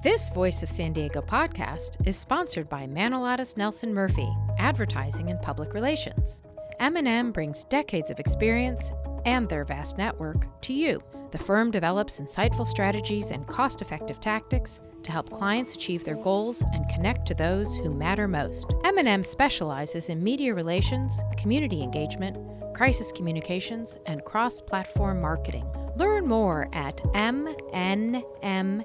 This Voice of San Diego podcast is sponsored by Manolatus Nelson Murphy, Advertising and Public Relations. M&M brings decades of experience and their vast network to you. The firm develops insightful strategies and cost-effective tactics to help clients achieve their goals and connect to those who matter most. M&M specializes in media relations, community engagement, crisis communications, and cross-platform marketing. Learn more at mnmadpr.com.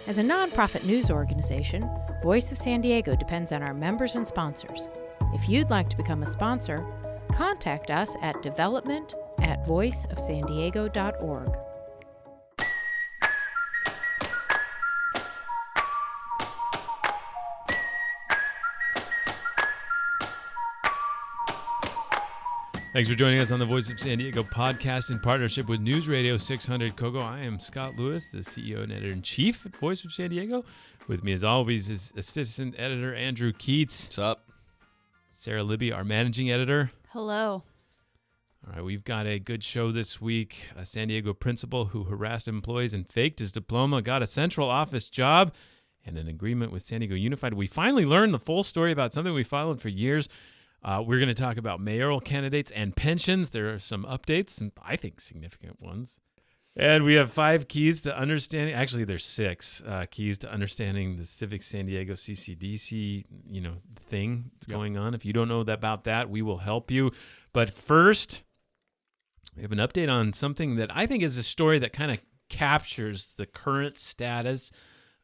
As a nonprofit news organization, Voice of San Diego depends on our members and sponsors. If you'd like to become a sponsor, contact us at development@voiceofsandiego.org. Thanks for joining us on the Voice of San Diego podcast in partnership with News Radio 600 Kogo. I am Scott Lewis, the CEO and editor-in-chief at Voice of San Diego. With me, as always, is assistant editor Andrew Keatts. What's up? Sara Libby, our managing editor. Hello. All right, we've got a good show this week. A San Diego principal who harassed employees and faked his diploma got a central office job and an agreement with San Diego Unified. We finally learned the full story about something we followed for years. We're going to talk about mayoral candidates and pensions. There are some updates, some, I think, significant ones. And we have 5 keys to understanding. Actually, there's 6 keys to understanding the Civic San Diego CCDC, thing that's going on. If you don't know about that, we will help you. But first, we have an update on something that I think is a story that kind of captures the current status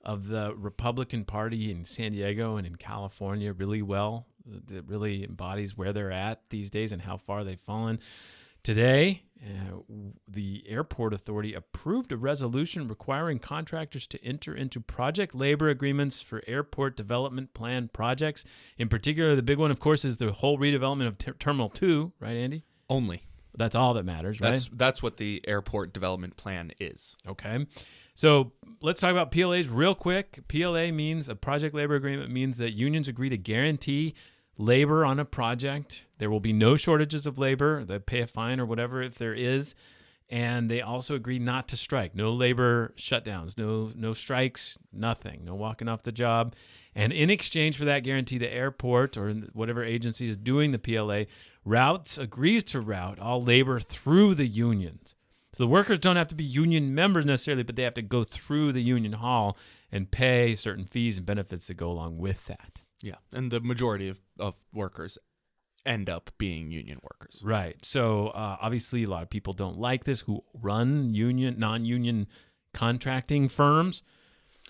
of the Republican Party in San Diego and in California really well. That really embodies where they're at these days and how far they've fallen. Today, the airport authority approved a resolution requiring contractors to enter into project labor agreements for airport development plan projects. In particular, the big one, of course, is the whole redevelopment of Terminal 2, right, Andy? Only. That's all that matters, right? That's what the airport development plan is. Okay. So let's talk about PLAs real quick. PLA means, a project labor agreement means that unions agree to guarantee labor on a project. There will be no shortages of labor. They pay a fine or whatever if there is. And they also agree not to strike. No labor shutdowns, no strikes, nothing. No walking off the job. And in exchange for that guarantee, the airport or whatever agency is doing the PLA agrees to route all labor through the unions. So the workers don't have to be union members necessarily, but they have to go through the union hall and pay certain fees and benefits that go along with that. Yeah, and the majority of workers end up being union workers. Right. So obviously a lot of people don't like this who run non-union contracting firms.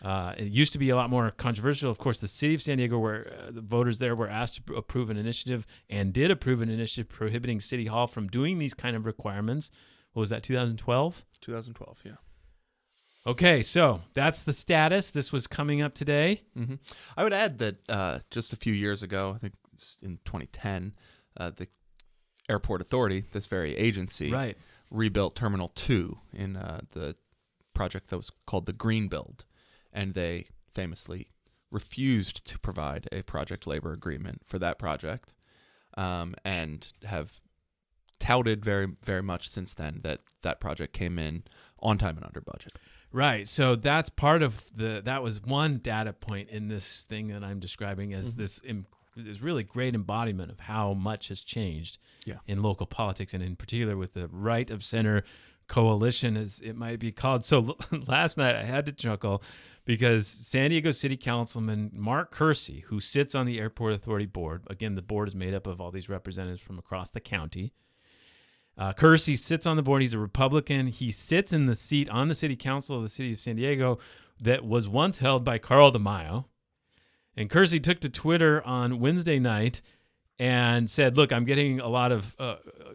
It used to be a lot more controversial. Of course, the city of San Diego, where the voters there were asked to approve an initiative and did approve an initiative prohibiting City Hall from doing these kind of requirements. What was that, 2012? 2012, yeah. Okay, so that's the status. This was coming up today. Mm-hmm. I would add that just a few years ago, I think in 2010, the Airport Authority, this very agency, rebuilt Terminal 2 in the project that was called the Green Build. And they famously refused to provide a project labor agreement for that project and have touted very, very much since then that project came in on time and under budget. Right. So that's part of that was one data point in this thing that I'm describing as this really great embodiment of how much has changed in local politics, and in particular with the right of center coalition, as it might be called. So last night I had to chuckle because San Diego City Councilman Mark Kersey, who sits on the Airport Authority board, again, the board is made up of all these representatives from across the county. Kersey sits on the board. He's a Republican. He sits in the seat on the city council of the city of San Diego that was once held by Carl DeMaio. And Kersey took to Twitter on Wednesday night and said, look, I'm getting a lot of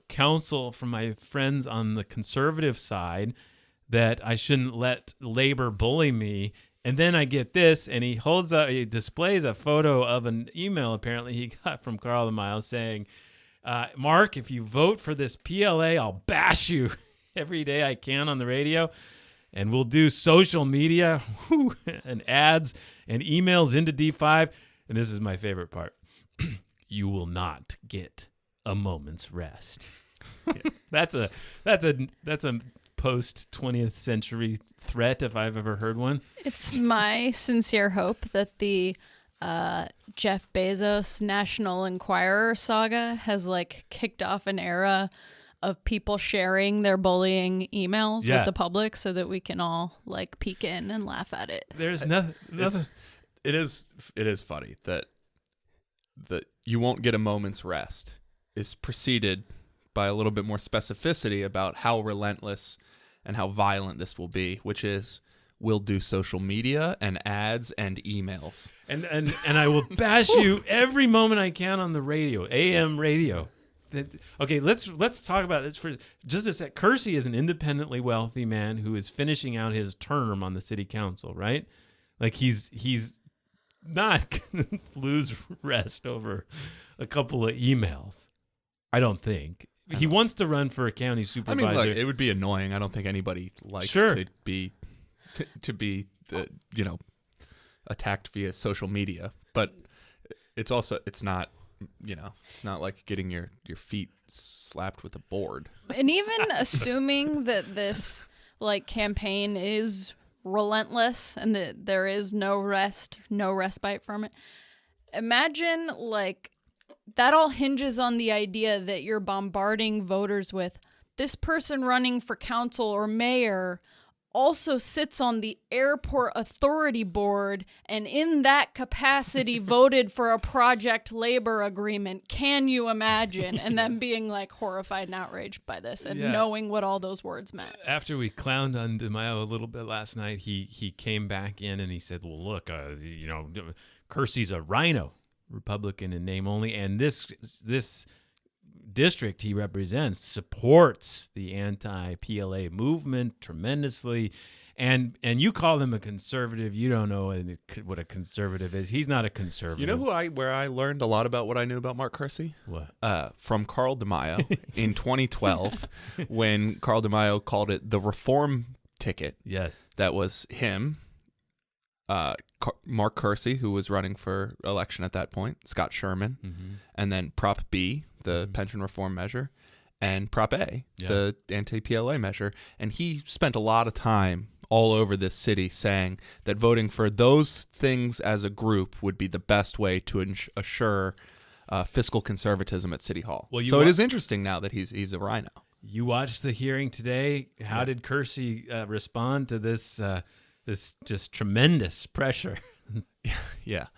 counsel from my friends on the conservative side that I shouldn't let labor bully me. And then I get this, and he displays a photo of an email apparently he got from Carl DeMaio saying, Mark, if you vote for this PLA, I'll bash you every day I can on the radio. And we'll do social media and ads and emails into D5. And this is my favorite part. You will not get a moment's rest. That's a post-20th century threat if I've ever heard one. It's my sincere hope that the Jeff Bezos National Enquirer saga has like kicked off an era of people sharing their bullying emails with the public so that we can all like peek in and laugh at it. There's nothing. It is funny that you won't get a moment's rest is preceded by a little bit more specificity about how relentless and how violent this will be, which is we'll do social media and ads and emails. And I will bash you every moment I can on the radio, AM radio. Okay, let's talk about this for just a sec. Kersey is an independently wealthy man who is finishing out his term on the city council, right? Like he's not going to lose rest over a couple of emails. I don't think. He wants to run for a county supervisor. I mean, look, it would be annoying. I don't think anybody likes to be attacked via social media, but it's not like getting your feet slapped with a board. And even assuming that this like campaign is relentless and that there is no respite from it, imagine like that all hinges on the idea that you're bombarding voters with this person running for council or mayor also sits on the airport authority board and in that capacity voted for a project labor agreement. Can you imagine? And then being like horrified and outraged by this and knowing what all those words meant. After we clowned on DeMaio a little bit last night, he came back in and he said, well, look, Kersey's a rhino, Republican in name only. And this district he represents supports the anti-PLA movement tremendously, and you call him a conservative. You don't know what a conservative is. He's not a conservative. You know where I learned a lot about what I knew about Mark Kersey? What? From Carl DeMaio in 2012 when Carl DeMaio called it the reform ticket. Yes. That was him, Mark Kersey, who was running for election at that point, Scott Sherman, and then Prop B, the pension reform measure, and Prop A, the anti-PLA measure. And he spent a lot of time all over this city saying that voting for those things as a group would be the best way to assure fiscal conservatism at City Hall. Well, it is interesting now that he's a rhino. You watched the hearing today. How did Kersey respond to this this just tremendous pressure? Yeah.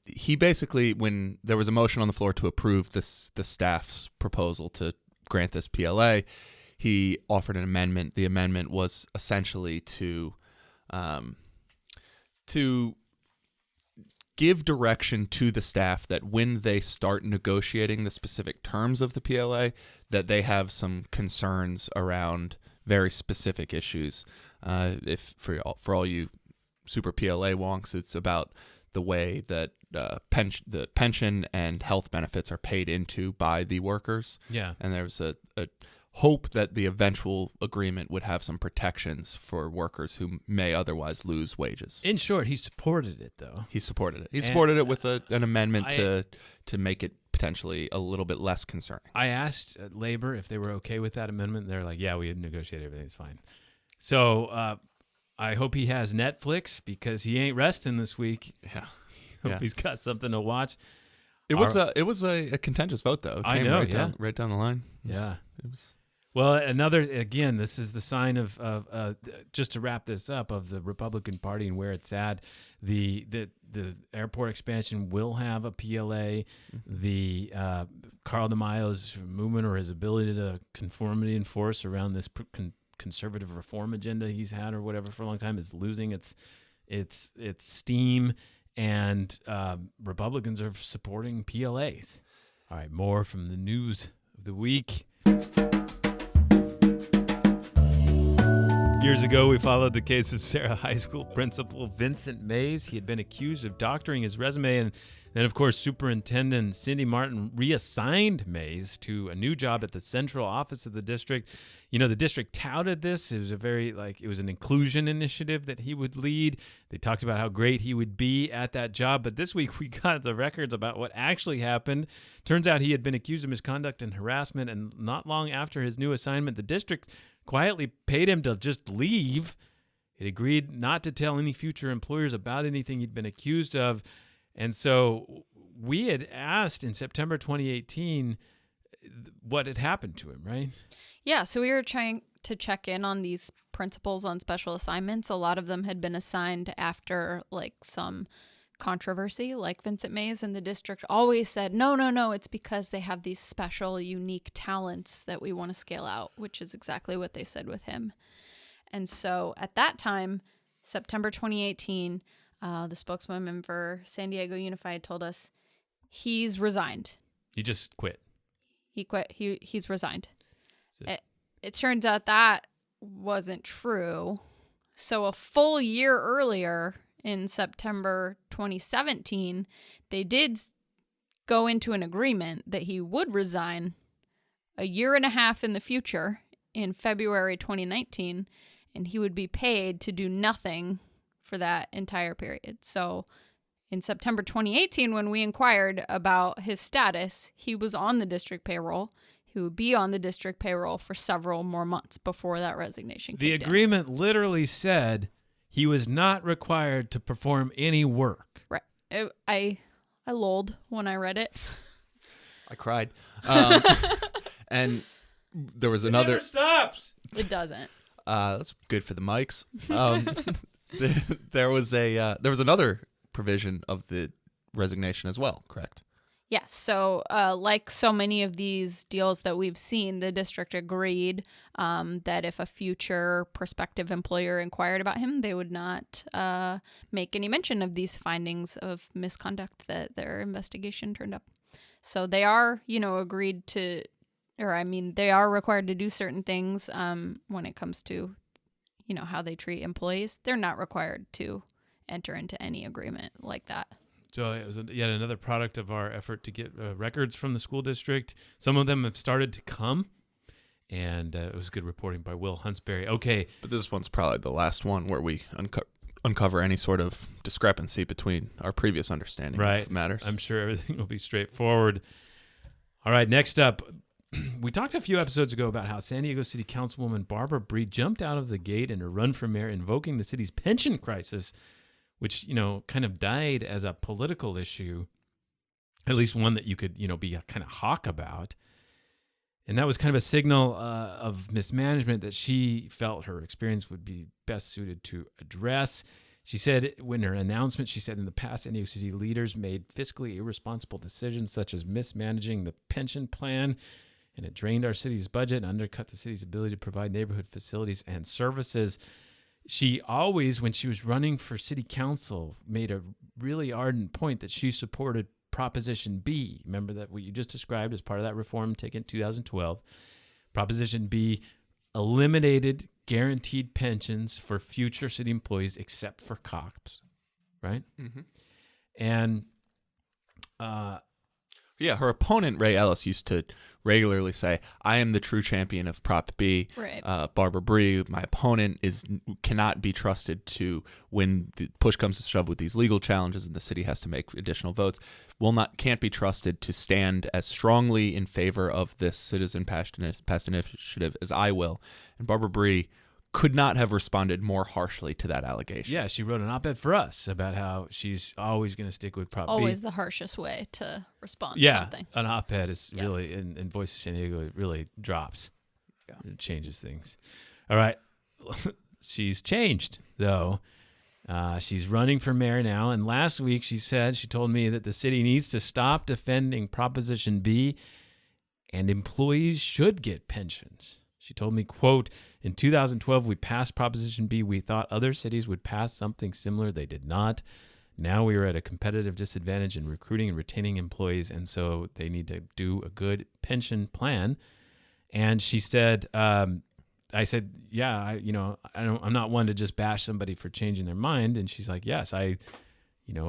He basically, when there was a motion on the floor to approve the staff's proposal to grant this PLA, he offered an amendment. The amendment was essentially to give direction to the staff that when they start negotiating the specific terms of the PLA, that they have some concerns around very specific issues. If for all you super PLA wonks, it's about the way that the pension and health benefits are paid into by the workers. Yeah. And there's a hope that the eventual agreement would have some protections for workers who may otherwise lose wages. In short, he supported it, though. He supported it. He supported it with an amendment to make it potentially a little bit less concerning. I asked Labor if they were okay with that amendment. They're like, yeah, we had negotiated. Everything's fine. So I hope he has Netflix because he ain't resting this week. Yeah. Hope he's got something to watch. It was a contentious vote, though. It came right down the line. It was. Well, this is the sign of just to wrap this up, of the Republican Party and where it's at. The airport expansion will have a PLA. The Carl DeMaio's movement, or his ability to conformity enforce around this conservative reform agenda he's had or whatever for a long time, is losing its steam, and Republicans are supporting PLAs. All right, more from the news of the week. Years ago, we followed the case of Sara High School principal Vincent Mays. He had been accused of doctoring his resume, and then, of course, Superintendent Cindy Martin reassigned Mays to a new job at the central office of the district. You know, the district touted this. It was it was an inclusion initiative that he would lead. They talked about how great he would be at that job. But this week, we got the records about what actually happened. Turns out he had been accused of misconduct and harassment, and not long after his new assignment, the district quietly paid him to just leave. It agreed not to tell any future employers about anything he'd been accused of. And so we had asked in September 2018 what had happened to him, right? Yeah, so we were trying to check in on these principals on special assignments. A lot of them had been assigned after some controversy, like Vincent Mays, and the district always said, no, it's because they have these special, unique talents that we want to scale out, which is exactly what they said with him. And so at that time, September 2018, the spokeswoman for San Diego Unified told us he's resigned. He just quit. He quit. He's resigned. It turns out that wasn't true. So a full year earlier, in September 2017, they did go into an agreement that he would resign a year and a half in the future, in February 2019, and he would be paid to do nothing for that entire period. So in September 2018, when we inquired about his status, he was on the district payroll. He would be on the district payroll for several more months before that resignation The kicked in. agreement literally said he was not required to perform any work. Right. I lulled when I read it. I cried. And there was another... It never stops. It doesn't. That's good for the mics. There was another provision of the resignation as well, correct? Yes. So like so many of these deals that we've seen, the district agreed that if a future prospective employer inquired about him, they would not make any mention of these findings of misconduct that their investigation turned up. So they are, agreed to, they are required to do certain things when it comes to, how they treat employees. They're not required to enter into any agreement like that. So it was yet another product of our effort to get records from the school district. Some of them have started to come, and it was good reporting by Will Huntsberry. Okay. But this one's probably the last one where we uncover any sort of discrepancy between our previous understanding of matters. I'm sure everything will be straightforward. All right, next up, we talked a few episodes ago about how San Diego City Councilwoman Barbara Bree jumped out of the gate in her run for mayor, invoking the city's pension crisis, which, kind of died as a political issue, at least one that you could, be kind of hawk about. And that was kind of a signal of mismanagement that she felt her experience would be best suited to address. She said in her announcement, in the past, San Diego City leaders made fiscally irresponsible decisions such as mismanaging the pension plan, and it drained our city's budget and undercut the city's ability to provide neighborhood facilities and services. She always, when she was running for city council, made a really ardent point that she supported Proposition B. Remember that what you just described as part of that reform taken in 2012. Proposition B eliminated guaranteed pensions for future city employees except for cops, right? Mm-hmm. And her opponent, Ray Ellis, used to regularly say, I am the true champion of Prop B. Right. Barbara Bree, my opponent, cannot be trusted to, when the push comes to shove with these legal challenges and the city has to make additional votes, can't be trusted to stand as strongly in favor of this citizen passed initiative as I will. And Barbara Bree could not have responded more harshly to that allegation. Yeah, she wrote an op-ed for us about how she's always going to stick with Prop B. Always the harshest way to respond to something. An op-ed is really, in Voice of San Diego, it really drops. Yeah. It changes things. All right. She's changed, though. She's running for mayor now, and last week she told me that the city needs to stop defending Proposition B, and employees should get pensions. She told me, quote, in 2012, we passed Proposition B. We thought other cities would pass something similar. They did not. Now we are at a competitive disadvantage in recruiting and retaining employees, and so they need to do a good pension plan. And she said, I said, yeah, I'm not one to just bash somebody for changing their mind. And she's like, yes, I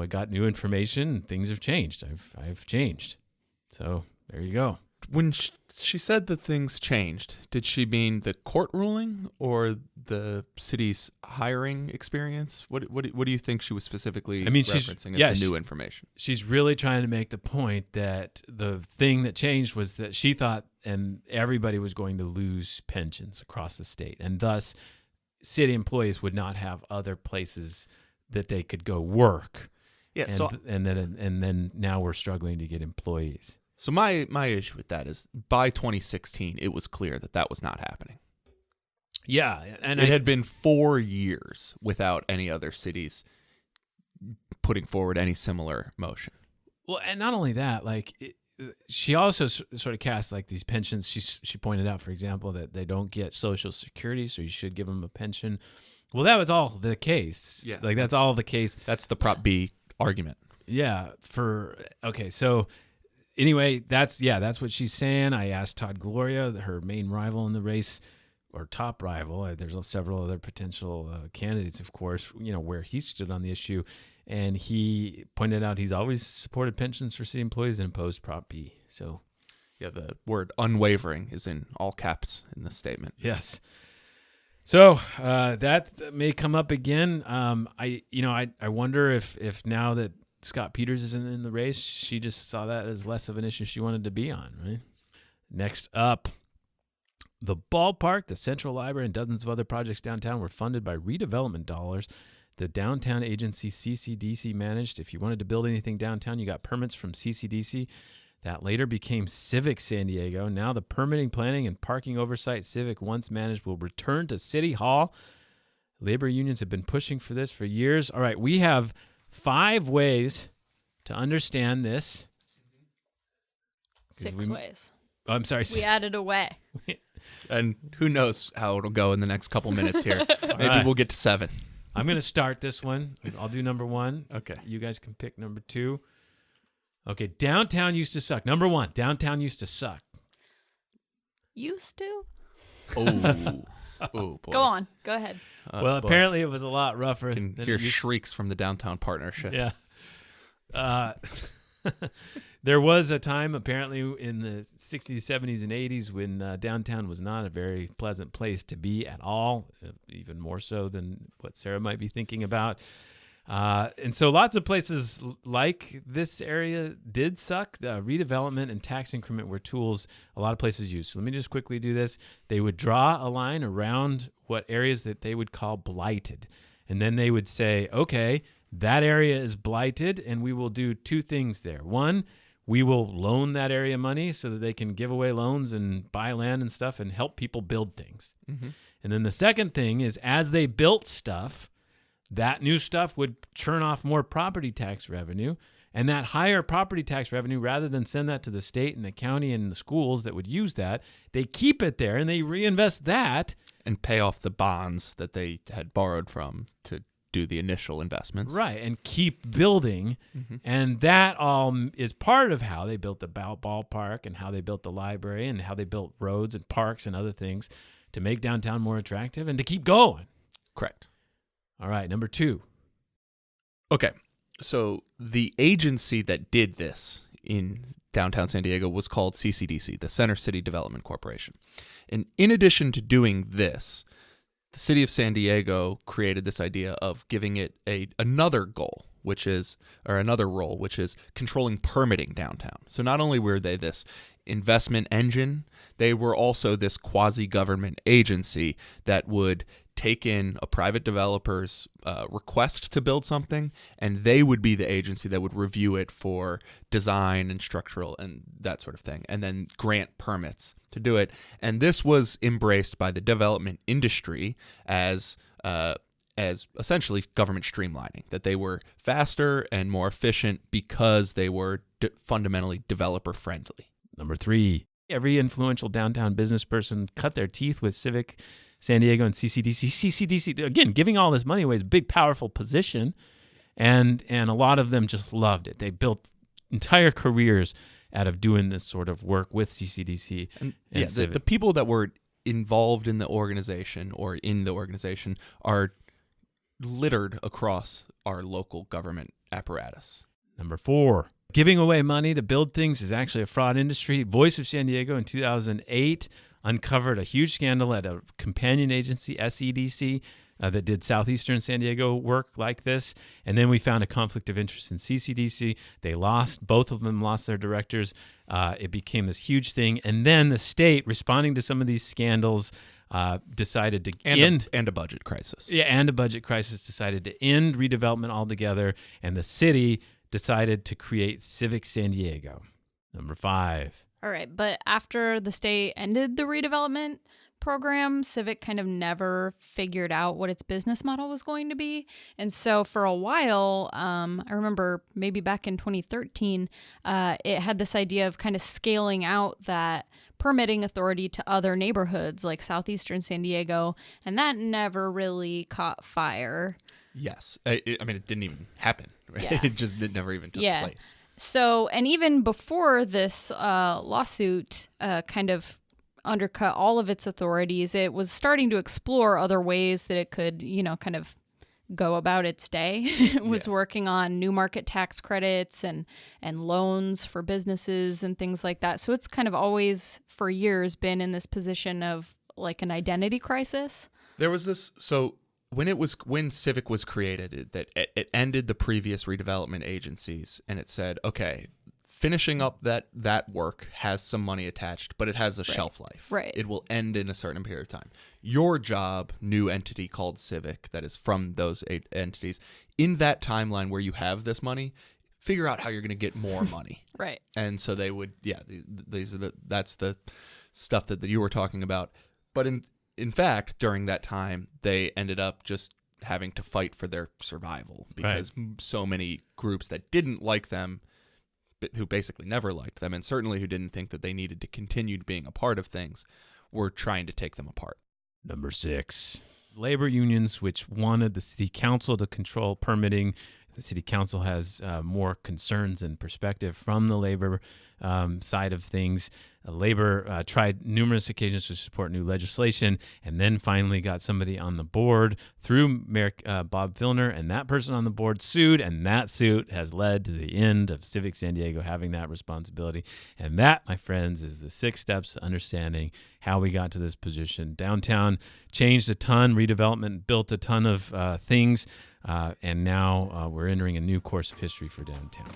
got new information and things have changed. I've changed. So there you go. When she said that things changed, did she mean the court ruling or the city's hiring experience? What do you think she was specifically referencing as the new information? She's really trying to make the point that the thing that changed was that she thought and everybody was going to lose pensions across the state, and thus city employees would not have other places that they could go work. Yeah. And then now we're struggling to get employees. So my issue with that is by 2016, it was clear that was not happening. Yeah. And it had been 4 years without any other cities putting forward any similar motion. Well, and not only that, she also sort of cast these pensions. She pointed out, for example, that they don't get Social Security, so you should give them a pension. Well, that was all the case. Yeah. That's all the case. That's the Prop B argument. Yeah. So anyway, that's what she's saying. I asked Todd Gloria, her main rival in the race, or top rival. There's several other potential candidates, of course, where he stood on the issue. And he pointed out he's always supported pensions for city employees and opposed Prop B. So, yeah, the word unwavering is in all caps in the statement. Yes. So that may come up again. I wonder if now that Scott Peters isn't in the race, she just saw that as less of an issue she wanted to be on, right? Next up, the ballpark, the Central Library, and dozens of other projects downtown were funded by redevelopment dollars. The downtown agency CCDC managed. If you wanted to build anything downtown, you got permits from CCDC. That later became Civic San Diego. Now the permitting, planning, and parking oversight Civic once managed will return to City Hall. Labor unions have been pushing for this for years. All right, we have 5 ways to understand this. 6 ways. Oh, I'm sorry. We added a way. And who knows how it'll go in the next couple minutes here. Maybe we'll get to 7. I'm going to start this one. I'll do number 1. Okay. You guys can pick number 2. Okay, downtown used to suck. Number 1, downtown used to suck. Used to? Oh, boy. Go on. Go ahead. Well, apparently it was a lot rougher. You can hear shrieks from the downtown partnership. Yeah. There was a time, apparently, in the 60s, 70s, and 80s when downtown was not a very pleasant place to be at all, even more so than what Sarah might be thinking about. And so lots of places like this area did suck. The redevelopment and tax increment were tools a lot of places used. So let me just quickly do this. They would draw a line around what areas that they would call blighted. And then they would say, okay, that area is blighted, and we will do 2 things there. 1, we will loan that area money so that they can give away loans and buy land and stuff and help people build things. Mm-hmm. And then the second thing is, as they built stuff, that new stuff would churn off more property tax revenue, and that higher property tax revenue, rather than send that to the state and the county and the schools that would use that, they keep it there and they reinvest that. And pay off the bonds that they had borrowed from to do the initial investments. Right, and keep building. Mm-hmm. And that all is part of how they built the ballpark and how they built the library and how they built roads and parks and other things to make downtown more attractive and to keep going. Correct. All right, number 2. Okay, so the agency that did this in downtown San Diego was called CCDC, the Center City Development Corporation. And in addition to doing this, the city of San Diego created this idea of giving it another goal, another role, which is controlling permitting downtown. So not only were they this investment engine, they were also this quasi-government agency that would take in a private developer's request to build something, and they would be the agency that would review it for design and structural and that sort of thing, and then grant permits to do it. And this was embraced by the development industry as essentially government streamlining, that they were faster and more efficient because they were fundamentally developer friendly. Number 3, every influential downtown business person cut their teeth with Civic San Diego and CCDC. CCDC, again, giving all this money away is a big, powerful position, and a lot of them just loved it. They built entire careers out of doing this sort of work with CCDC. And the people that were involved in the organization or in the organization are littered across our local government apparatus. Number 4, giving away money to build things is actually a fraud industry. Voice of San Diego in 2008 uncovered a huge scandal at a companion agency, SEDC, that did southeastern San Diego work like this. And then we found a conflict of interest in CCDC. Both of them lost their directors. It became this huge thing. And then the state, responding to some of these scandals, decided to end. And a budget crisis. Yeah, and a budget crisis, decided to end redevelopment altogether. And the city decided to create Civic San Diego. Number 5. All right, but after the state ended the redevelopment program, Civic kind of never figured out what its business model was going to be. And so for a while, I remember maybe back in 2013, it had this idea of kind of scaling out that permitting authority to other neighborhoods like southeastern San Diego, and that never really caught fire. Yes. I mean, it didn't even happen. Right? Yeah. It never even took place. So, and even before this lawsuit kind of undercut all of its authorities, it was starting to explore other ways that it could, kind of go about its day. It was working on new market tax credits and loans for businesses and things like that. So it's kind of always, for years, been in this position of like an identity crisis. There was this, so when Civic was created, it ended the previous redevelopment agencies, and it said, okay, finishing up that work has some money attached, but it has a shelf life. Right. It will end in a certain period of time. Your job, new entity called Civic, that is from those 8 entities, in that timeline where you have this money, figure out how you're going to get more money. Right. And so they would, that's the stuff that you were talking about. But in fact, during that time, they ended up just having to fight for their survival because so many groups that didn't like them, who basically never liked them, and certainly who didn't think that they needed to continue being a part of things, were trying to take them apart. Number 6, labor unions, which wanted the city council to control permitting. The city council has more concerns and perspective from the labor side of things. Labor tried numerous occasions to support new legislation, and then finally got somebody on the board through Mayor Bob Filner, and that person on the board sued, and that suit has led to the end of Civic San Diego having that responsibility. And that, my friends, is the 6 steps to understanding how we got to this position. Downtown changed a ton, redevelopment built a ton of things, and now we're entering a new course of history for downtown.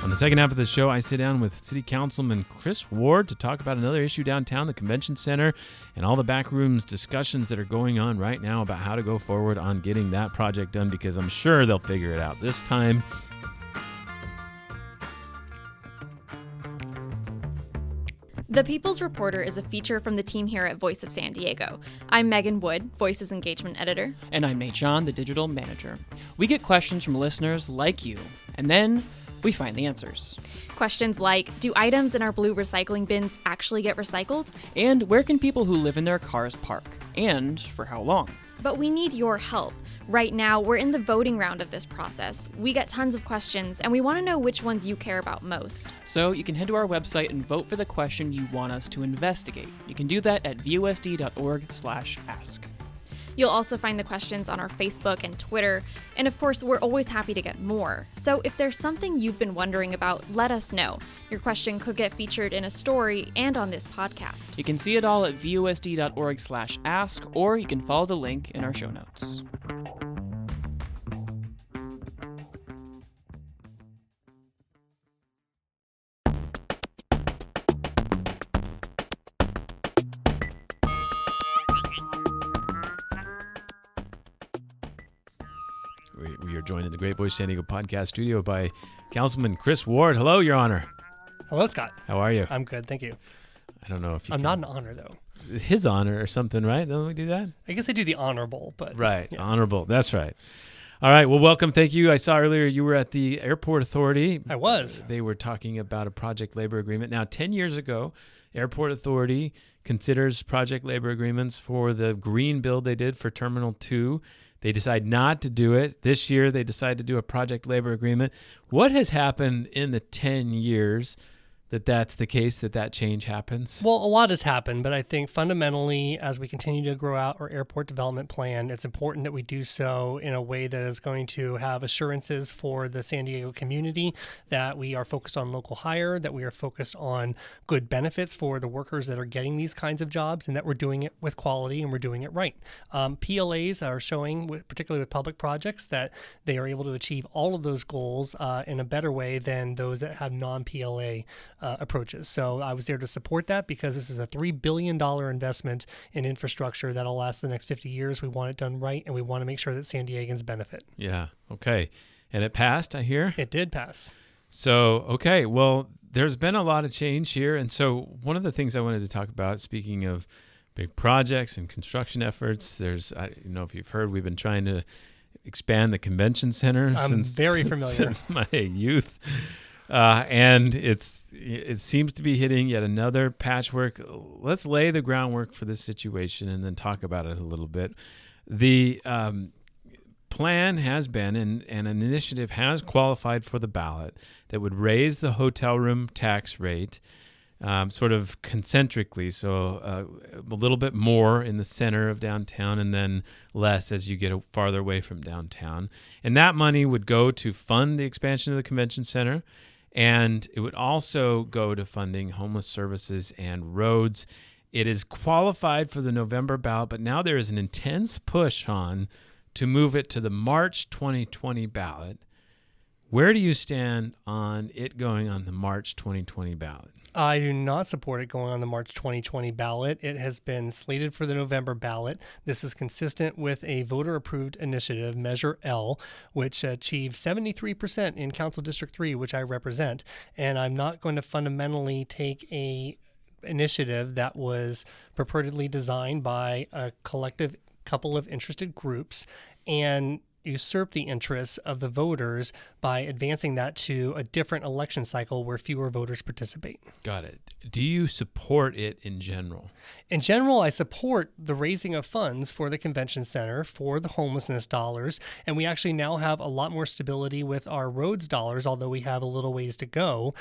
On the second half of the show, I sit down with City Councilman Chris Ward to talk about another issue downtown, the convention center, and all the backrooms discussions that are going on right now about how to go forward on getting that project done, because I'm sure they'll figure it out this time. The People's Reporter is a feature from the team here at Voice of San Diego. I'm Megan Wood, Voice's engagement editor. And I'm Nate John, the digital manager. We get questions from listeners like you, and then we find the answers. Questions like, do items in our blue recycling bins actually get recycled? And where can people who live in their cars park? And for how long? But we need your help. Right now, we're in the voting round of this process. We get tons of questions, and we want to know which ones you care about most. So you can head to our website and vote for the question you want us to investigate. You can do that at vosd.org/ask. You'll also find the questions on our Facebook and Twitter, and of course, we're always happy to get more. So if there's something you've been wondering about, let us know. Your question could get featured in a story and on this podcast. You can see it all at vosd.org/ask, or you can follow the link in our show notes. We are joined in the Great Voice San Diego podcast studio by Councilman Chris Ward. Hello, Your Honor. Hello, Scott. How are you? I'm good, thank you. I don't know if you I'm not an honor, though. His honor or something, right? Don't we do that? I guess I do the honorable, but... Right, yeah. Honorable. That's right. All right, well, welcome. Thank you. I saw earlier you were at the Airport Authority. I was. They were talking about a project labor agreement. Now, 10 years ago, Airport Authority considers project labor agreements for the green build they did for Terminal 2. They decide not to do it. This year, they decide to do a project labor agreement. What has happened in the 10 years that's the case, that change happens? Well, a lot has happened, but I think fundamentally, as we continue to grow out our airport development plan, it's important that we do so in a way that is going to have assurances for the San Diego community that we are focused on local hire, that we are focused on good benefits for the workers that are getting these kinds of jobs, and that we're doing it with quality and we're doing it right. PLAs are showing, particularly with public projects, that they are able to achieve all of those goals in a better way than those that have non-PLA approaches. So I was there to support that because this is a $3 billion investment in infrastructure that'll last the next 50 years. We want it done right, and we want to make sure that San Diegans benefit. Yeah. Okay. And it passed, I hear? It did pass. So, okay. Well, there's been a lot of change here. And so one of the things I wanted to talk about, speaking of big projects and construction efforts, I don't know if you've heard, we've been trying to expand the convention center very familiar since my youth. And it seems to be hitting yet another patchwork. Let's lay the groundwork for this situation and then talk about it a little bit. The plan has been, and an initiative has qualified for the ballot that would raise the hotel room tax rate sort of concentrically, so a little bit more in the center of downtown and then less as you get farther away from downtown. And that money would go to fund the expansion of the convention center, and it would also go to funding homeless services and roads. It is qualified for the November ballot, but now there is an intense push on to move it to the March 2020 ballot. Where do you stand on it going on the March 2020 ballot? I do not support it going on the March 2020 ballot. It has been slated for the November ballot. This is consistent with a voter-approved initiative, Measure L, which achieved 73% in Council District 3, which I represent. And I'm not going to fundamentally take a initiative that was purportedly designed by a collective couple of interested groups and usurp the interests of the voters by advancing that to a different election cycle where fewer voters participate. Got it. Do you support it in general? In general, I support the raising of funds for the convention center, for the homelessness dollars, and we actually now have a lot more stability with our roads dollars, although we have a little ways to go.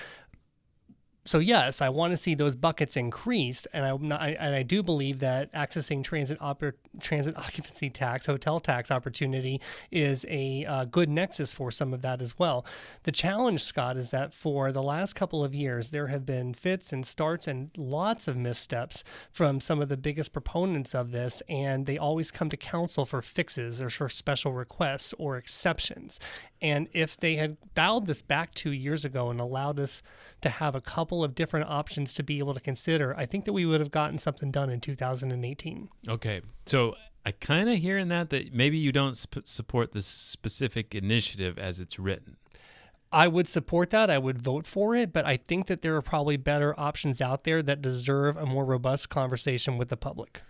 So yes, I want to see those buckets increased, and I do believe that accessing transit occupancy tax, hotel tax opportunity is a good nexus for some of that as well. The challenge, Scott, is that for the last couple of years, there have been fits and starts and lots of missteps from some of the biggest proponents of this, and they always come to council for fixes or for special requests or exceptions. And if they had dialed this back 2 years ago and allowed us to have a couple of different options to be able to consider, I think that we would have gotten something done in 2018. Okay. So I kind of hear in that maybe you don't support this specific initiative as it's written. I would support that. I would vote for it, but I think that there are probably better options out there that deserve a more robust conversation with the public.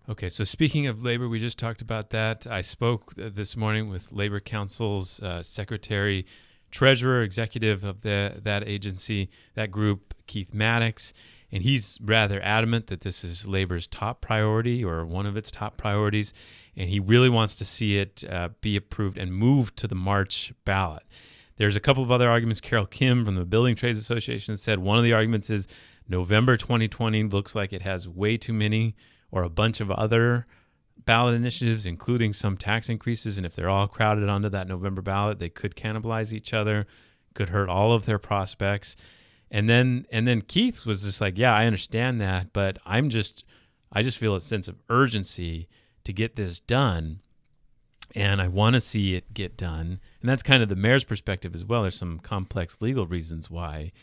Okay, so speaking of labor, we just talked about that. I spoke this morning with Labor Council's secretary, treasurer, executive of that agency, that group, Keith Maddox, and he's rather adamant that this is labor's top priority or one of its top priorities, and he really wants to see it be approved and moved to the March ballot. There's a couple of other arguments. Carol Kim from the Building Trades Association said one of the arguments is November 2020 looks like it has way too many or a bunch of other ballot initiatives, including some tax increases. And if they're all crowded onto that November ballot, they could cannibalize each other, could hurt all of their prospects. And then Keith was just like, yeah, I understand that, but I just feel a sense of urgency to get this done. And I want to see it get done. And that's kind of the mayor's perspective as well. There's some complex legal reasons why.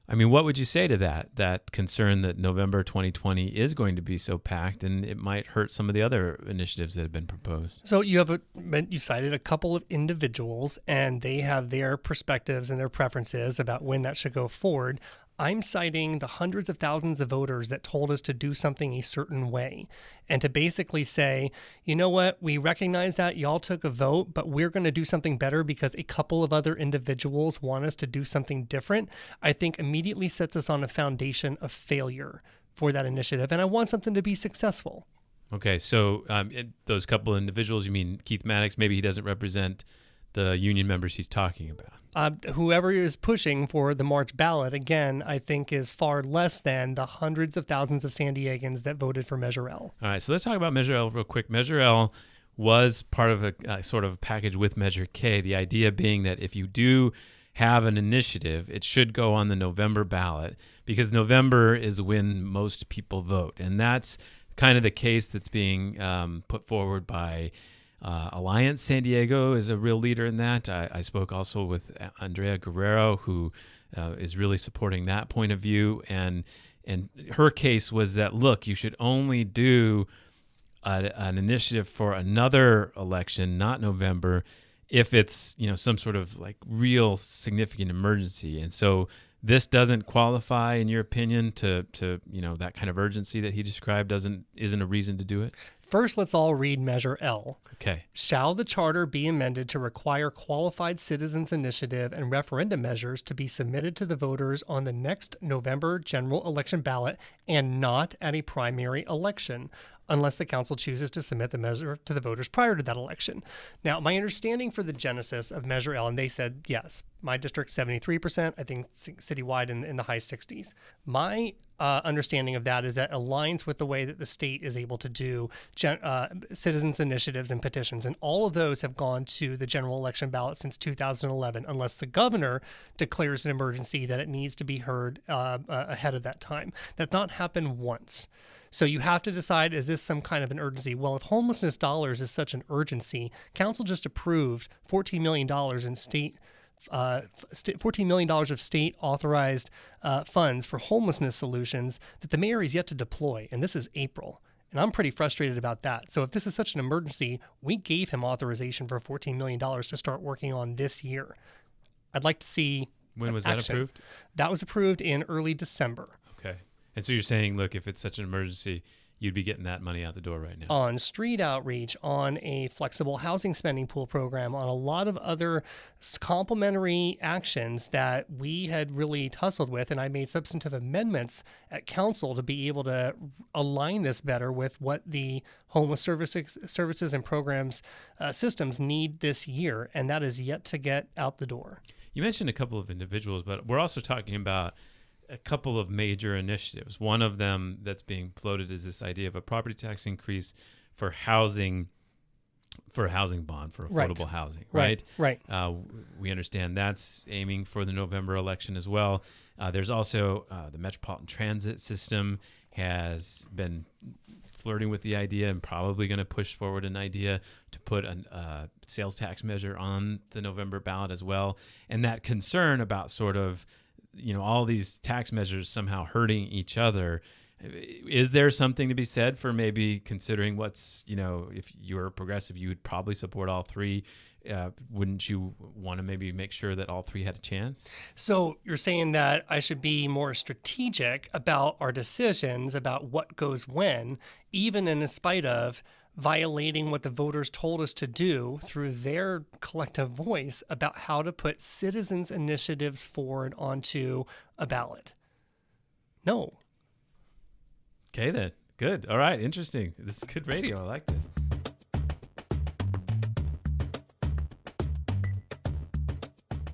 I mean, what would you say to that concern that November 2020 is going to be so packed and it might hurt some of the other initiatives that have been proposed? So you cited a couple of individuals, and they have their perspectives and their preferences about when that should go forward. I'm citing the hundreds of thousands of voters that told us to do something a certain way and to basically say, you know what, we recognize that y'all took a vote, but we're going to do something better because a couple of other individuals want us to do something different, I think immediately sets us on a foundation of failure for that initiative. And I want something to be successful. Okay, so those couple of individuals, you mean Keith Maddox, maybe he doesn't represent the union members he's talking about? Whoever is pushing for the March ballot, again, I think is far less than the hundreds of thousands of San Diegans that voted for Measure L. All right, so let's talk about Measure L real quick. Measure L was part of a sort of a package with Measure K, the idea being that if you do have an initiative, it should go on the November ballot, because November is when most people vote. And that's kind of the case that's being put forward by Alliance San Diego is a real leader in that. I spoke also with Andrea Guerrero, who is really supporting that point of view. And her case was that, look, you should only do an initiative for another election, not November, if it's, some sort of like real significant emergency. And so this doesn't qualify, in your opinion, to that kind of urgency that he described isn't a reason to do it? First, let's all read Measure L. Okay. Shall the charter be amended to require qualified citizens initiative and referendum measures to be submitted to the voters on the next November general election ballot and not at a primary election, unless the council chooses to submit the measure to the voters prior to that election? Now, my understanding for the genesis of Measure L, and they said, yes, my district 73%, I think citywide in the high 60s. My understanding of that is that aligns with the way that the state is able to do citizens initiatives and petitions. And all of those have gone to the general election ballot since 2011, unless the governor declares an emergency that it needs to be heard ahead of that time. That's not happened once. So you have to decide, is this some kind of an urgency? Well, if homelessness dollars is such an urgency, council just approved $14 million in $14 million of state authorized funds for homelessness solutions that the mayor is yet to deploy. And this is April. And I'm pretty frustrated about that. So if this is such an emergency, we gave him authorization for $14 million to start working on this year. I'd like to see When was action. that approved? That was approved in early December. Okay. And so you're saying, look, if it's such an emergency, you'd be getting that money out the door right now. On street outreach, on a flexible housing spending pool program, on a lot of other complementary actions that we had really tussled with, and I made substantive amendments at council to be able to align this better with what the homeless services and programs systems need this year, and that is yet to get out the door. You mentioned a couple of individuals, but we're also talking about a couple of major initiatives. One of them that's being floated is this idea of a property tax increase for housing, for a housing bond for affordable housing, right? Right. We understand that's aiming for the November election as well. There's also the Metropolitan Transit System has been flirting with the idea and probably going to push forward an idea to put a sales tax measure on the November ballot as well. And that concern about sort of all these tax measures somehow hurting each other. Is there something to be said for maybe considering what's, if you're a progressive, you would probably support all three. Wouldn't you want to maybe make sure that all three had a chance? So you're saying that I should be more strategic about our decisions about what goes when, even in spite of violating what the voters told us to do through their collective voice about how to put citizens' initiatives forward onto a ballot? No. Okay, then. Good. All right. Interesting. This is good radio. I like this.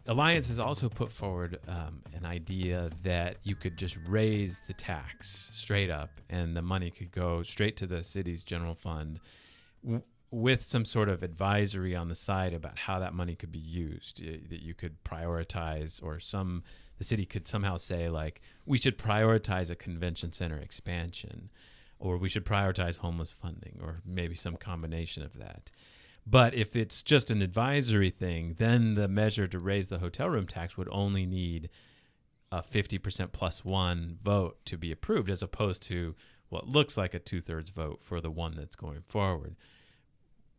Alliance has also put forward an idea that you could just raise the tax straight up and the money could go straight to the city's general fund with some sort of advisory on the side about how that money could be used, that you could prioritize, or the city could somehow say, like, we should prioritize a convention center expansion, or we should prioritize homeless funding, or maybe some combination of that. But if it's just an advisory thing, then the measure to raise the hotel room tax would only need a 50% plus one vote to be approved, as opposed to what looks like a 2/3 vote for the one that's going forward.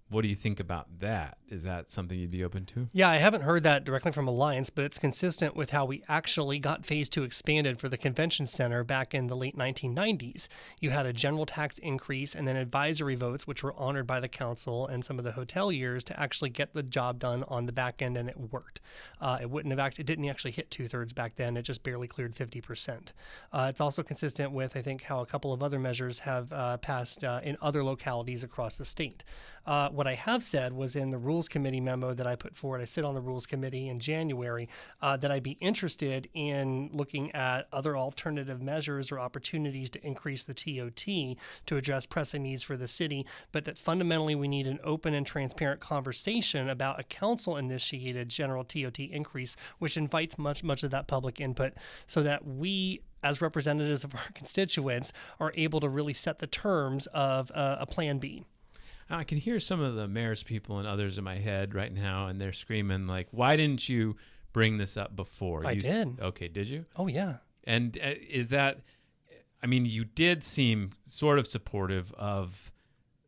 What do you think about that? Is that something you'd be open to? Yeah, I haven't heard that directly from Alliance, but it's consistent with how we actually got Phase 2 expanded for the convention center back in the late 1990s. You had a general tax increase and then advisory votes, which were honored by the council and some of the hoteliers to actually get the job done on the back end, and it worked. It didn't actually hit 2/3 back then. It just barely cleared 50%. It's also consistent with, I think, how a couple of other measures have passed in other localities across the state. what I have said was in the Rules Committee memo that I put forward. I sit on the Rules Committee in January, that I'd be interested in looking at other alternative measures or opportunities to increase the TOT to address pressing needs for the city, but that fundamentally we need an open and transparent conversation about a council-initiated general TOT increase, which invites much of that public input so that we, as representatives of our constituents, are able to really set the terms of a Plan B. I can hear some of the mayor's people and others in my head right now, and they're screaming like, why didn't you bring this up before? I did. Okay, did you? Oh, yeah. And is that, I mean, you did seem sort of supportive of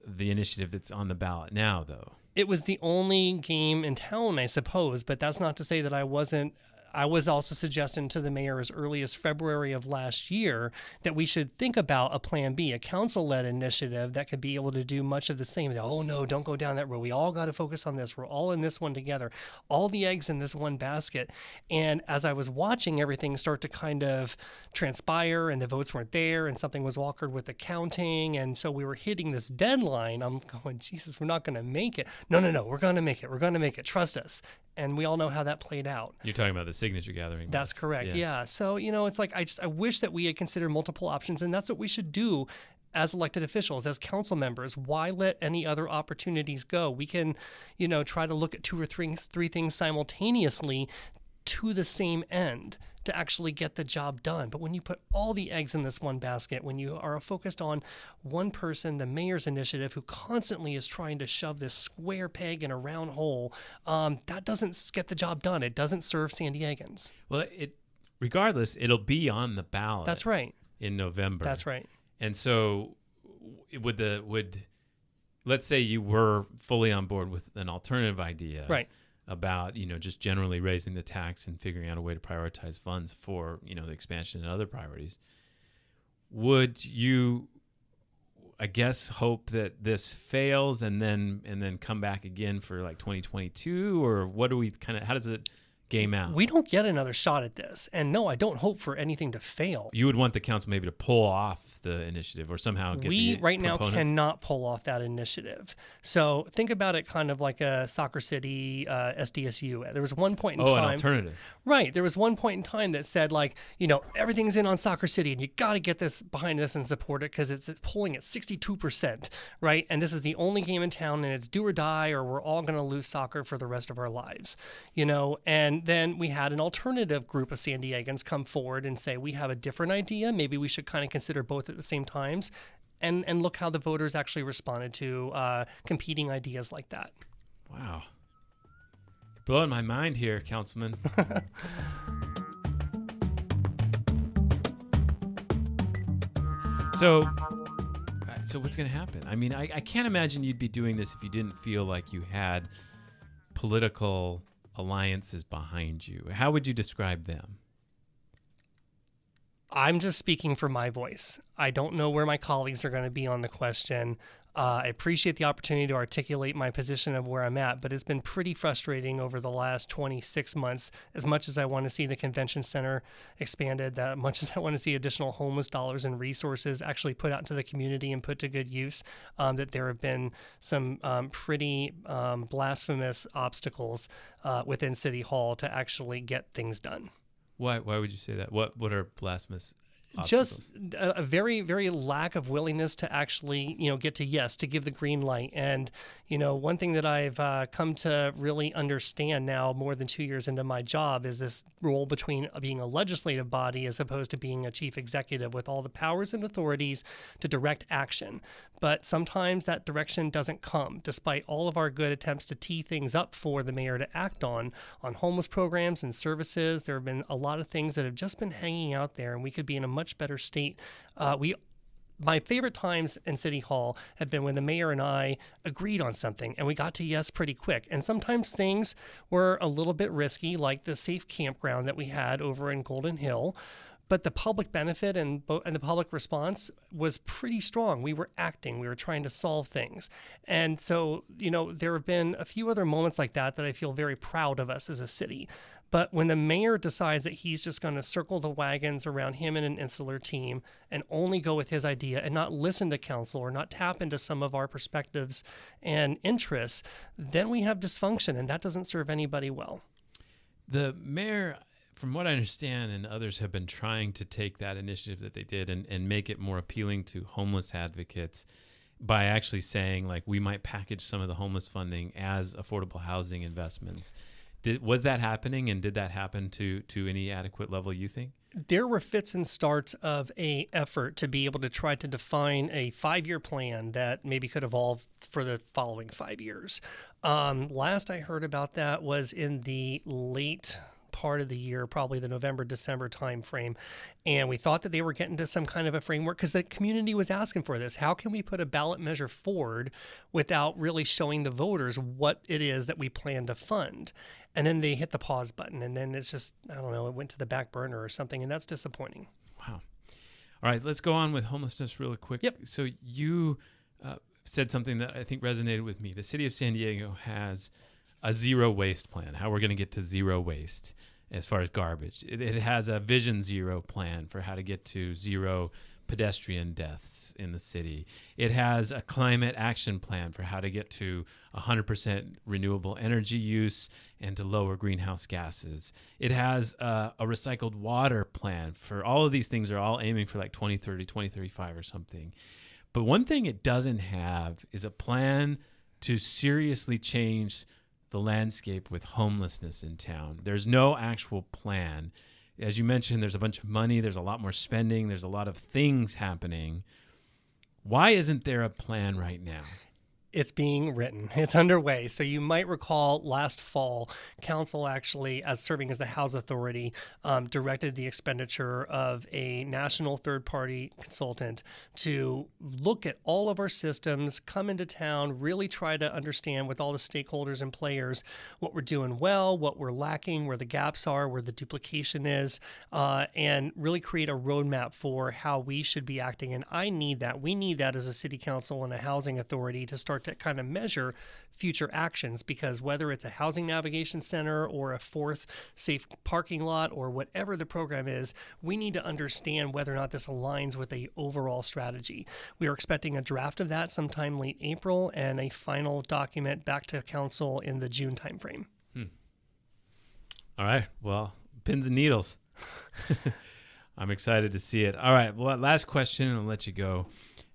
the initiative that's on the ballot now, though. It was the only game in town, I suppose, but that's not to say that I wasn't. I was also suggesting to the mayor as early as February of last year that we should think about a Plan B, a council-led initiative that could be able to do much of the same. Oh, no, don't go down that road. We all got to focus on this. We're all in this one together. All the eggs in this one basket. And as I was watching everything start to kind of transpire and the votes weren't there and something was awkward with the counting, and so we were hitting this deadline, I'm going, Jesus, we're not going to make it. No, we're going to make it. We're going to make it. Trust us. And we all know how that played out. You're talking about the signature gathering. That's correct. Yeah. So, it's like I wish that we had considered multiple options, and that's what we should do as elected officials, as council members. Why let any other opportunities go? We can, try to look at two or three things simultaneously to the same end to actually get the job done. But when you put all the eggs in this one basket, when you are focused on one person, the mayor's initiative, who constantly is trying to shove this square peg in a round hole, that doesn't get the job done. It doesn't serve San Diegans. Well, regardless, it'll be on the ballot. That's right. In November. That's right. And so let's say you were fully on board with an alternative idea. Right. About, just generally raising the tax and figuring out a way to prioritize funds for, the expansion and other priorities. Would you, I guess, hope that this fails and then come back again for like 2022? Or what do we how does it game out? We don't get another shot at this. And no, I don't hope for anything to fail. You would want the council maybe to pull off the initiative or somehow get we the right proponents? Now cannot pull off that initiative. So think about it kind of like a Soccer City SDSU. There was one point in time. Oh, an alternative. Right. There was one point in time that said everything's in on Soccer City and you got to get this behind this and support it because it's polling at 62%, right? And this is the only game in town and it's do or die or we're all going to lose soccer for the rest of our lives, and then we had an alternative group of San Diegans come forward and say, we have a different idea. Maybe we should kind of consider both at the same times. And look how the voters actually responded to competing ideas like that. Wow. You're blowing my mind here, Councilman. So what's going to happen? I mean, I can't imagine you'd be doing this if you didn't feel like you had political alliances behind you. How would you describe them? I'm just speaking for my voice. I don't know where my colleagues are going to be on the question. I appreciate the opportunity to articulate my position of where I'm at, but it's been pretty frustrating over the last 26 months. As much as I want to see the convention center expanded, that much as I want to see additional homeless dollars and resources actually put out into the community and put to good use, that there have been some pretty blasphemous obstacles within City Hall to actually get things done. Why would you say that? What are blasphemous obstacles? Just a very, very lack of willingness to actually, get to yes, to give the green light. And, one thing that I've come to really understand now more than 2 years into my job is this role between being a legislative body as opposed to being a chief executive with all the powers and authorities to direct action. But sometimes that direction doesn't come, despite all of our good attempts to tee things up for the mayor to act on homeless programs and services. There have been a lot of things that have just been hanging out there, and we could be in a much better state. My favorite times in City Hall have been when the mayor and I agreed on something and we got to yes pretty quick. And sometimes things were a little bit risky, like the safe campground that we had over in Golden Hill. But the public benefit and the public response was pretty strong. We were acting. We were trying to solve things. And so, there have been a few other moments like that I feel very proud of us as a city. But when the mayor decides that he's just going to circle the wagons around him and an insular team and only go with his idea and not listen to council or not tap into some of our perspectives and interests, then we have dysfunction, and that doesn't serve anybody well. The mayor, from what I understand, and others have been trying to take that initiative that they did and make it more appealing to homeless advocates by actually saying, like, we might package some of the homeless funding as affordable housing investments. Was that happening, and did that happen to any adequate level, you think? There were fits and starts of a effort to be able to try to define a 5-year plan that maybe could evolve for the following 5 years. Last I heard about that was in the late part of the year, probably the November, December timeframe. And we thought that they were getting to some kind of a framework because the community was asking for this. How can we put a ballot measure forward without really showing the voters what it is that we plan to fund? And then they hit the pause button, and then it's just, I don't know, it went to the back burner or something, and that's disappointing. Wow. All right, let's go on with homelessness really quick. Yep. So you said something that I think resonated with me. The city of San Diego has a zero waste plan, how we're going to get to zero waste as far as garbage. It has a Vision Zero plan for how to get to zero pedestrian deaths in the city. It has a climate action plan for how to get to 100% renewable energy use and to lower greenhouse gases. It has a recycled water plan for all of these things are all aiming for like 2030, 2035 or something. But one thing it doesn't have is a plan to seriously change the landscape with homelessness in town. There's no actual plan. As you mentioned, there's a bunch of money, there's a lot more spending, there's a lot of things happening. Why isn't there a plan right now? It's being written. It's underway. So you might recall last fall, council actually, as serving as the House Authority, directed the expenditure of a national third-party consultant to look at all of our systems, come into town, really try to understand with all the stakeholders and players what we're doing well, what we're lacking, where the gaps are, where the duplication is, and really create a roadmap for how we should be acting. And I need that. We need that as a city council and a housing authority to start to kind of measure future actions, because whether it's a housing navigation center or a fourth safe parking lot or whatever the program is, we need to understand whether or not this aligns with a overall strategy. We are expecting a draft of that sometime late April and a final document back to council in the June timeframe. All right. Well, pins and needles. I'm excited to see it. All right. Well, last question, and I'll let you go.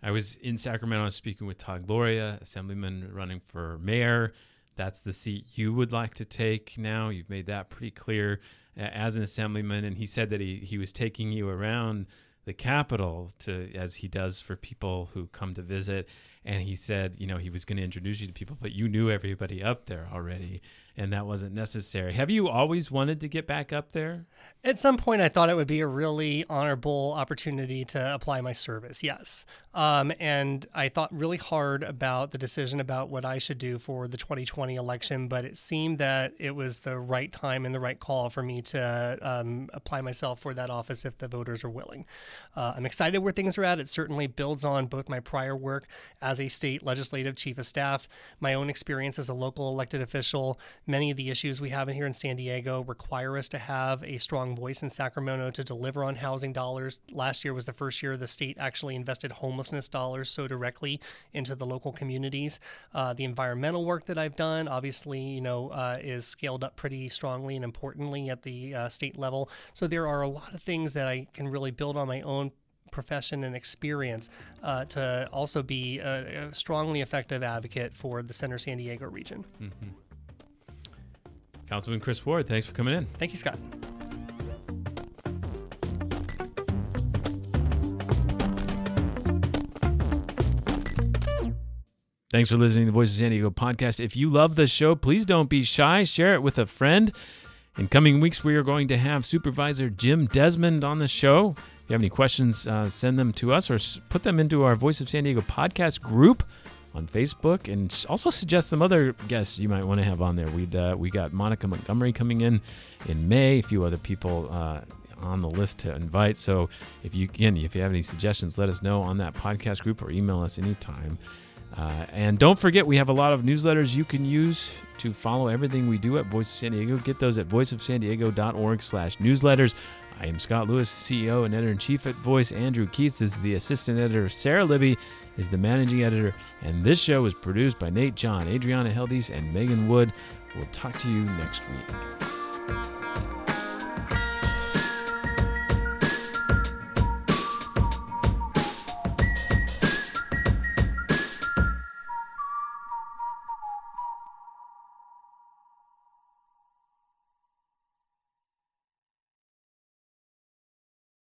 I was in Sacramento speaking with Todd Gloria, assemblyman running for mayor. That's the seat you would like to take now. You've made that pretty clear as an assemblyman. And he said that he was taking you around the Capitol as he does for people who come to visit. And he said, he was going to introduce you to people, but you knew everybody up there already, and that wasn't necessary. Have you always wanted to get back up there? At some point, I thought it would be a really honorable opportunity to apply my service, yes. And I thought really hard about the decision about what I should do for the 2020 election, but it seemed that it was the right time and the right call for me to apply myself for that office if the voters are willing. I'm excited where things are at. It certainly builds on both my prior work as a state legislative chief of staff, my own experience as a local elected official. Many of the issues we have in here in San Diego require us to have a strong voice in Sacramento to deliver on housing dollars. Last year was the first year the state actually invested homelessness dollars so directly into the local communities. The environmental work that I've done, obviously, is scaled up pretty strongly and importantly at the state level. So there are a lot of things that I can really build on my own profession and experience to also be a strongly effective advocate for the Center San Diego region. Mm-hmm. Councilman Chris Ward, thanks for coming in. Thank you, Scott. Thanks for listening to the Voice of San Diego podcast. If you love the show, please don't be shy. Share it with a friend. In coming weeks, we are going to have Supervisor Jim Desmond on the show. If you have any questions, send them to us or put them into our Voice of San Diego podcast group on Facebook, and also suggest some other guests you might want to have on there. We got Monica Montgomery coming in May, a few other people on the list to invite. So if you have any suggestions, let us know on that podcast group or email us anytime. And don't forget, we have a lot of newsletters you can use to follow everything we do at Voice of San Diego. Get those at voiceofsandiego.org/newsletters. I am Scott Lewis, CEO and editor-in-chief at Voice. Andrew Keatts is the assistant editor. Sara Libby is the managing editor. And this show is produced by Nate John, Adriana Heldies, and Megan Wood. We'll talk to you next week.